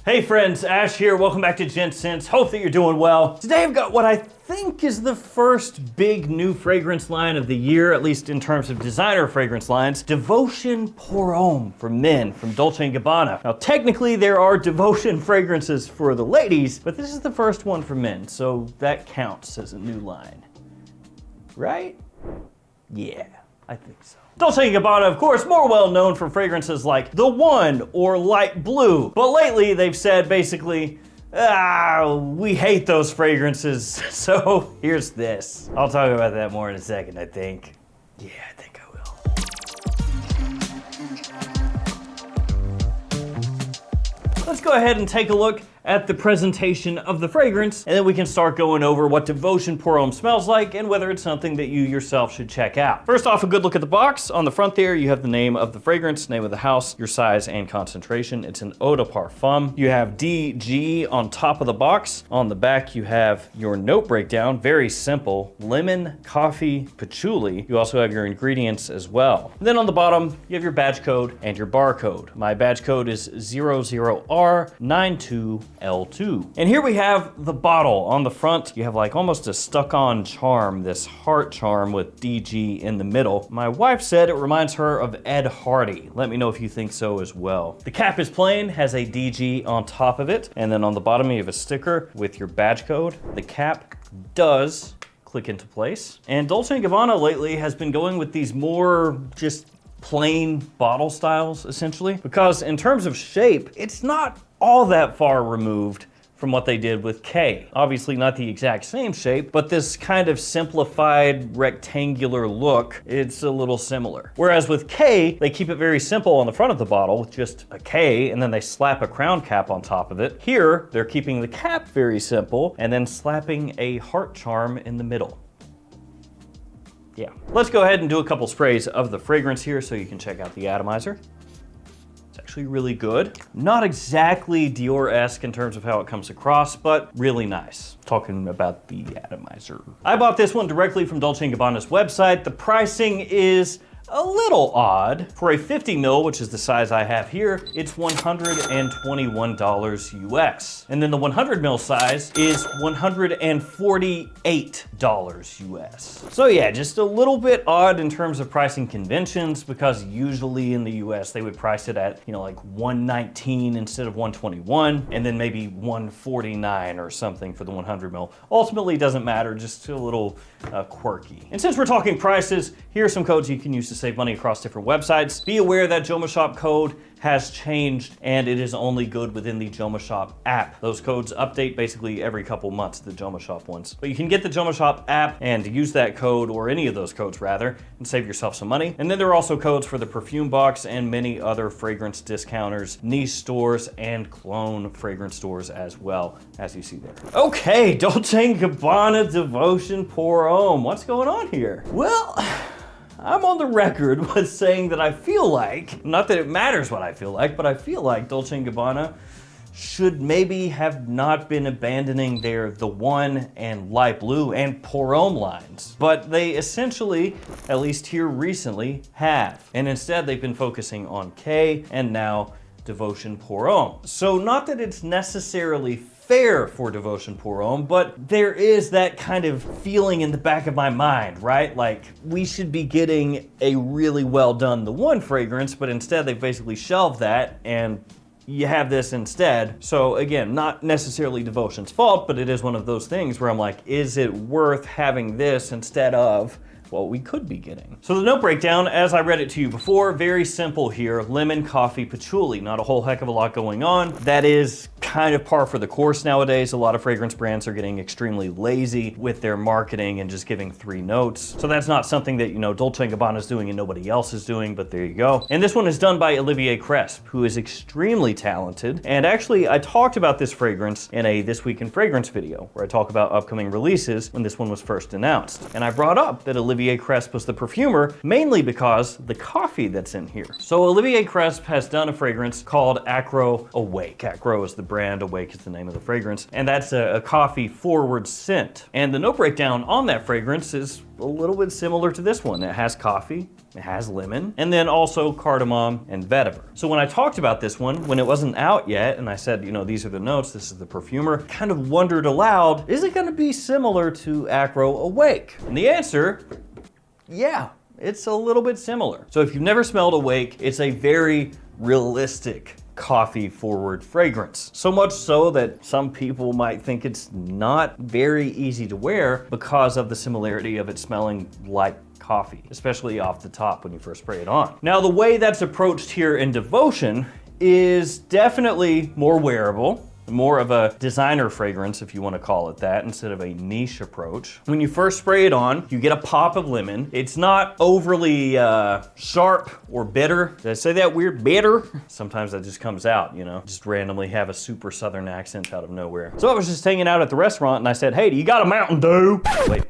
Hey friends, Ash here. Welcome back to Gents. Hope that you're doing well. Today I've got what I think is the first big new fragrance line of the year, at least in terms of designer fragrance lines. Devotion Pour Homme for men from Dolce Gabbana. Now technically there are Devotion fragrances for the ladies, but this is the first one for men, so that counts as a new line. Right? Yeah, I think so. Dolce Gabbana, of course, more well known for fragrances like The One or Light Blue. But lately they've said basically, we hate those fragrances, so here's this. I'll talk about that more in a second, I think. Yeah, I think I will. Let's go ahead and take a look at the presentation of the fragrance, and then we can start going over what Devotion Pour Homme smells like and whether it's something that you yourself should check out. First off, a good look at the box. On the front there, you have the name of the fragrance, name of the house, your size and concentration. It's an eau de parfum. You have DG on top of the box. On the back, you have your note breakdown, very simple, lemon, coffee, patchouli. You also have your ingredients as well. And then on the bottom, you have your badge code and your barcode. My badge code is 00R92L2. And here we have the bottle. On the front, you have like almost a stuck-on charm, this heart charm with DG in the middle. My wife said it reminds her of Ed Hardy. Let me know if you think so as well. The cap is plain, has a DG on top of it, and then on the bottom you have a sticker with your badge code. The cap does click into place. And Dolce & Gabbana lately has been going with these more just plain bottle styles, essentially, because in terms of shape, it's not all that far removed from what they did with K. Obviously not the exact same shape, but this kind of simplified rectangular look, it's a little similar. Whereas with K, they keep it very simple on the front of the bottle with just a K, and then they slap a crown cap on top of it. Here, they're keeping the cap very simple and then slapping a heart charm in the middle. Yeah. Let's go ahead and do a couple sprays of the fragrance here so you can check out the atomizer. It's actually really good. Not exactly Dior-esque in terms of how it comes across, but really nice. Talking about the atomizer. I bought this one directly from Dolce & Gabbana's website. The pricing is a little odd. For a 50 ml, which is the size I have here, it's $121 US. And then the 100 ml size is $148 US. So yeah, just a little bit odd in terms of pricing conventions, because usually in the US they would price it at, like $119 instead of $121, and then maybe $149 or something for the 100 ml. Ultimately, it doesn't matter, just a little quirky. And since we're talking prices, here are some codes you can use to save money across different websites. Be aware that JOMASHOP code has changed and it is only good within the JOMASHOP app. Those codes update basically every couple months, the JOMASHOP ones. But you can get the JOMASHOP app and use that code, or any of those codes rather, and save yourself some money. And then there are also codes for the perfume box and many other fragrance discounters, niche stores, and clone fragrance stores as well, as you see there. Okay, Dolce & Gabbana Devotion Pour Homme. What's going on here? Well, I'm on the record with saying that I feel like, not that it matters what I feel like, but I feel like Dolce & Gabbana should maybe have not been abandoning their The One and Light Blue and Pour Homme lines. But they essentially, at least here recently, have. And instead they've been focusing on K and now Devotion Pour Homme. So not that it's necessarily fair for Devotion Pour Homme, but there is that kind of feeling in the back of my mind, right? Like, we should be getting a really well done The One fragrance, but instead they've basically shelved that and you have this instead. So again, not necessarily Devotion's fault, but it is one of those things where I'm like, is it worth having this instead of what we could be getting? So the note breakdown, as I read it to you before, very simple here. Lemon, coffee, patchouli. Not a whole heck of a lot going on. That is kind of par for the course nowadays. A lot of fragrance brands are getting extremely lazy with their marketing and just giving 3 notes. So that's not something that, Dolce & Gabbana is doing and nobody else is doing, but there you go. And this one is done by Olivier Cresp, who is extremely talented. And actually, I talked about this fragrance in a This Week in Fragrance video, where I talk about upcoming releases when this one was first announced. And I brought up that Olivier Cresp was the perfumer, mainly because the coffee that's in here. So Olivier Cresp has done a fragrance called Acro Awake. Acro is the brand brand. Awake is the name of the fragrance. And that's a coffee forward scent. And the note breakdown on that fragrance is a little bit similar to this one. It has coffee, it has lemon, and then also cardamom and vetiver. So when I talked about this one, when it wasn't out yet, and I said, you know, these are the notes, this is the perfumer, kind of wondered aloud, is it gonna be similar to Acro Awake? And the answer, yeah, it's a little bit similar. So if you've never smelled Awake, it's a very realistic coffee forward fragrance. So much so that some people might think it's not very easy to wear because of the similarity of it smelling like coffee, especially off the top when you first spray it on. Now, the way that's approached here in Devotion is definitely more wearable, more of a designer fragrance, if you want to call it that, instead of a niche approach. When you first spray it on, you get a pop of lemon. It's not overly sharp or bitter. Did I say that weird? Bitter? Sometimes that just comes out, you know, just randomly have a super southern accent out of nowhere. So I was just hanging out at the restaurant and I said, hey, do you got a Mountain Dew? Wait,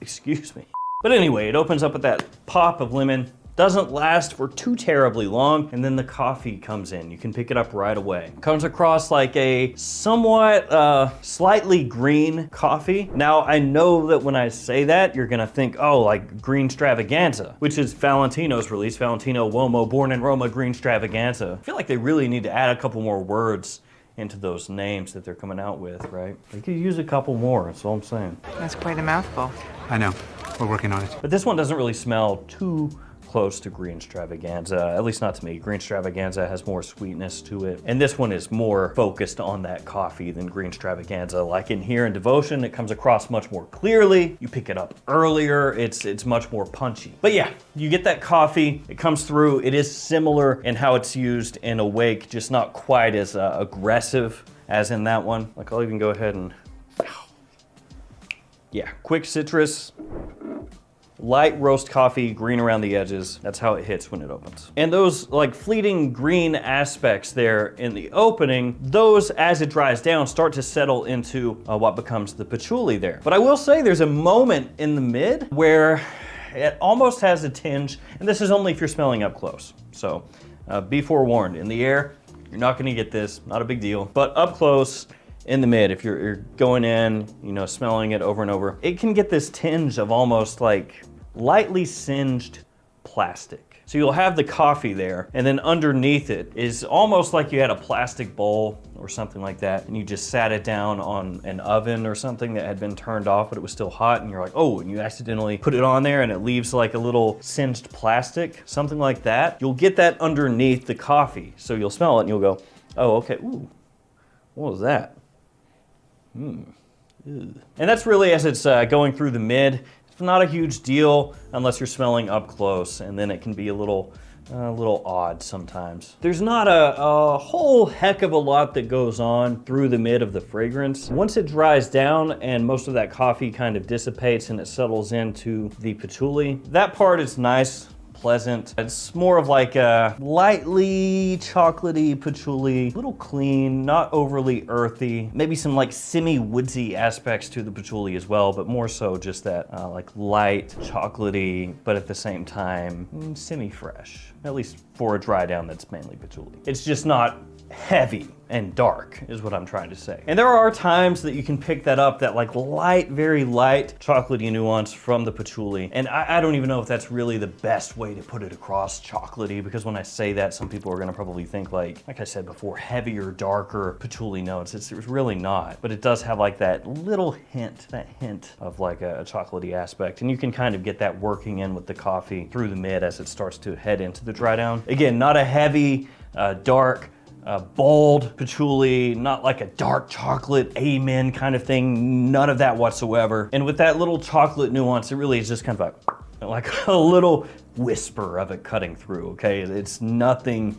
excuse me. But anyway, it opens up with that pop of lemon. Doesn't last for too terribly long, and then the coffee comes in. You can pick it up right away. Comes across like a somewhat slightly green coffee. Now, I know that when I say that, you're gonna think, oh, like Green Stravaganza, which is Valentino's release, Valentino Uomo, Born in Roma, Green Stravaganza. I feel like they really need to add a couple more words into those names that they're coming out with, right? They could use a couple more, that's all I'm saying. That's quite a mouthful. I know, we're working on it. But this one doesn't really smell too close to Green Stravaganza, at least not to me. Green Stravaganza has more sweetness to it. And this one is more focused on that coffee than Green Stravaganza. Like in here in Devotion, it comes across much more clearly. You pick it up earlier, it's much more punchy. But yeah, you get that coffee, it comes through. It is similar in how it's used in Awake, just not quite as aggressive as in that one. Like I'll even go ahead and, yeah, quick citrus, light roast coffee, green around the edges. That's how it hits when it opens. And those like fleeting green aspects there in the opening, those as it dries down start to settle into what becomes the patchouli there. But I will say there's a moment in the mid where it almost has a tinge, and this is only if you're smelling up close. So be forewarned, in the air, you're not gonna get this, not a big deal. But up close, in the mid, if you're going in, you know, smelling it over and over, it can get this tinge of almost like lightly singed plastic. So you'll have the coffee there, and then underneath it is almost like you had a plastic bowl or something like that, and you just sat it down on an oven or something that had been turned off, but it was still hot, and you're like, oh, and you accidentally put it on there and it leaves like a little singed plastic, something like that. You'll get that underneath the coffee. So you'll smell it and you'll go, oh, okay, ooh, what was that? And that's really as it's going through the mid. It's not a huge deal unless you're smelling up close, and then it can be a little odd sometimes. There's not a whole heck of a lot that goes on through the mid of the fragrance. Once it dries down and most of that coffee kind of dissipates and it settles into the patchouli, that part is nice, pleasant. It's more of like a lightly chocolatey patchouli, a little clean, not overly earthy. Maybe some like semi-woodsy aspects to the patchouli as well, but more so just that like light, chocolatey, but at the same time, semi-fresh. At least for a dry down that's mainly patchouli. It's just not heavy and dark is what I'm trying to say. And there are times that you can pick that up, that like light, very light chocolatey nuance from the patchouli. And I don't even know if that's really the best way to put it across, chocolatey, because when I say that, some people are gonna probably think like I said before, heavier, darker patchouli notes. It's really not, but it does have like that little hint, that hint of like a chocolatey aspect. And you can kind of get that working in with the coffee through the mid as it starts to head into the dry down. Again, not a heavy, dark, bold patchouli, not like a dark chocolate amen kind of thing, none of that whatsoever. And with that little chocolate nuance, it really is just kind of like a little whisper of it cutting through, okay? It's nothing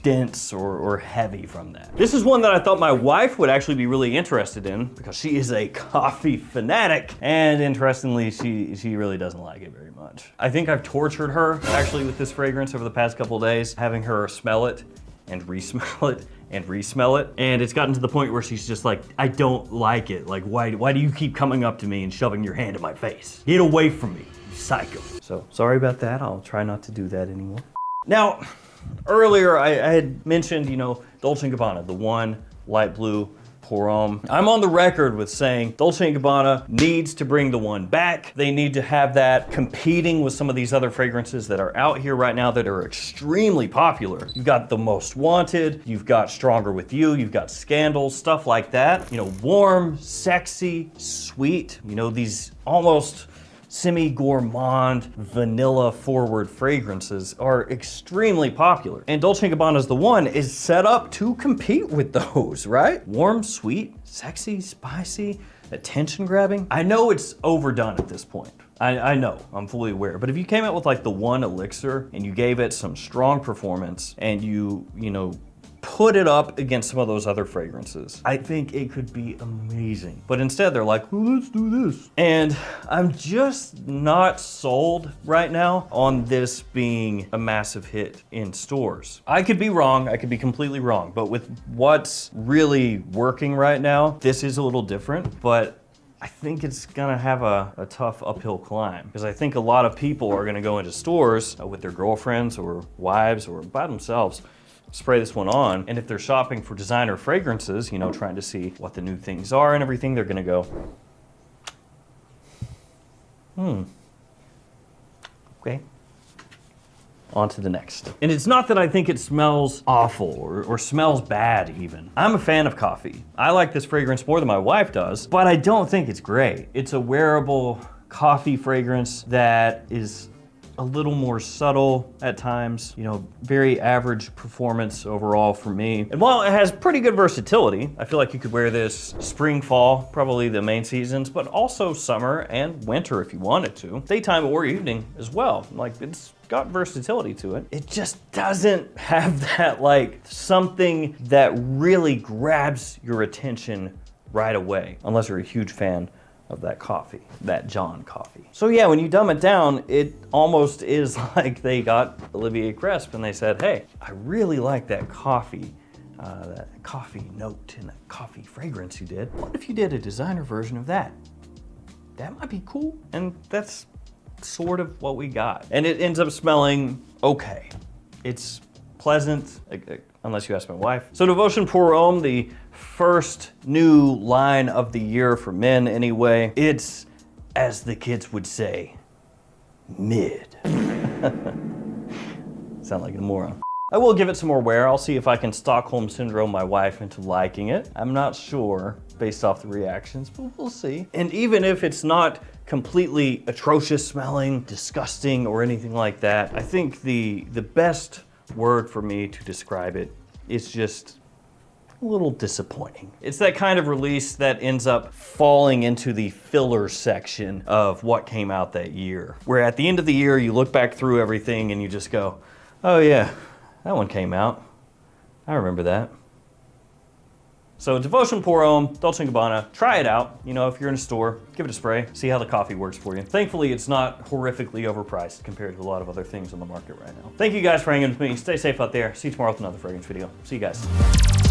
dense or heavy from that. This is one that I thought my wife would actually be really interested in because she is a coffee fanatic, and interestingly, she really doesn't like it very much. I think I've tortured her actually with this fragrance over the past couple of days, having her smell it and re-smell it and re-smell it. And it's gotten to the point where she's just like, I don't like it. Like, why do you keep coming up to me and shoving your hand in my face? Get away from me, you psycho. So sorry about that. I'll try not to do that anymore. Now, earlier I had mentioned, you know, Dolce & Gabbana, the one light blue pour homme. I'm on the record with saying Dolce & Gabbana needs to bring the one back. They need to have that competing with some of these other fragrances that are out here right now that are extremely popular. You've got The Most Wanted, you've got Stronger With You, you've got Scandal, stuff like that. You know, warm, sexy, sweet, you know, these almost semi-gourmand, vanilla-forward fragrances are extremely popular. And Dolce & Gabbana's The One is set up to compete with those, right? Warm, sweet, sexy, spicy, attention-grabbing. I know it's overdone at this point. I know, I'm fully aware. But if you came out with like the one elixir and you gave it some strong performance and you know, put it up against some of those other fragrances, I think it could be amazing. But instead they're like, well, let's do this. And I'm just not sold right now on this being a massive hit in stores. I could be wrong, I could be completely wrong, but with what's really working right now, this is a little different, but I think it's gonna have a tough uphill climb because I think a lot of people are gonna go into stores with their girlfriends or wives or by themselves, spray this one on, and if they're shopping for designer fragrances, you know, trying to see what the new things are and everything, they're gonna go, okay. On to the next. And it's not that I think it smells awful or smells bad even. I'm a fan of coffee. I like this fragrance more than my wife does, but I don't think it's great. It's a wearable coffee fragrance that is a little more subtle at times, you know, very average performance overall for me. And while it has pretty good versatility, I feel like you could wear this spring, fall, probably the main seasons, but also summer and winter if you wanted to. Daytime or evening as well. Like, it's got versatility to it. It just doesn't have that like something that really grabs your attention right away, unless you're a huge fan of that coffee, that John coffee. So yeah, when you dumb it down, it almost is like they got Olivier Cresp and they said, hey, I really like that coffee note and that coffee fragrance you did. What if you did a designer version of that? That might be cool. And that's sort of what we got. And it ends up smelling okay. It's pleasant, unless you ask my wife. So Devotion Pour Homme, the first new line of the year for men anyway. It's, as the kids would say, mid. Sound like a moron. I will give it some more wear. I'll see if I can Stockholm Syndrome my wife into liking it. I'm not sure based off the reactions, but we'll see. And even if it's not completely atrocious smelling, disgusting, or anything like that, I think the best word for me to describe it is just a little disappointing. It's that kind of release that ends up falling into the filler section of what came out that year. Where at the end of the year, you look back through everything and you just go, oh yeah, that one came out. I remember that. So Devotion Pour Homme, Dolce & Gabbana, try it out. You know, if you're in a store, give it a spray, see how the coffee works for you. Thankfully, it's not horrifically overpriced compared to a lot of other things on the market right now. Thank you guys for hanging with me. Stay safe out there. See you tomorrow with another fragrance video. See you guys.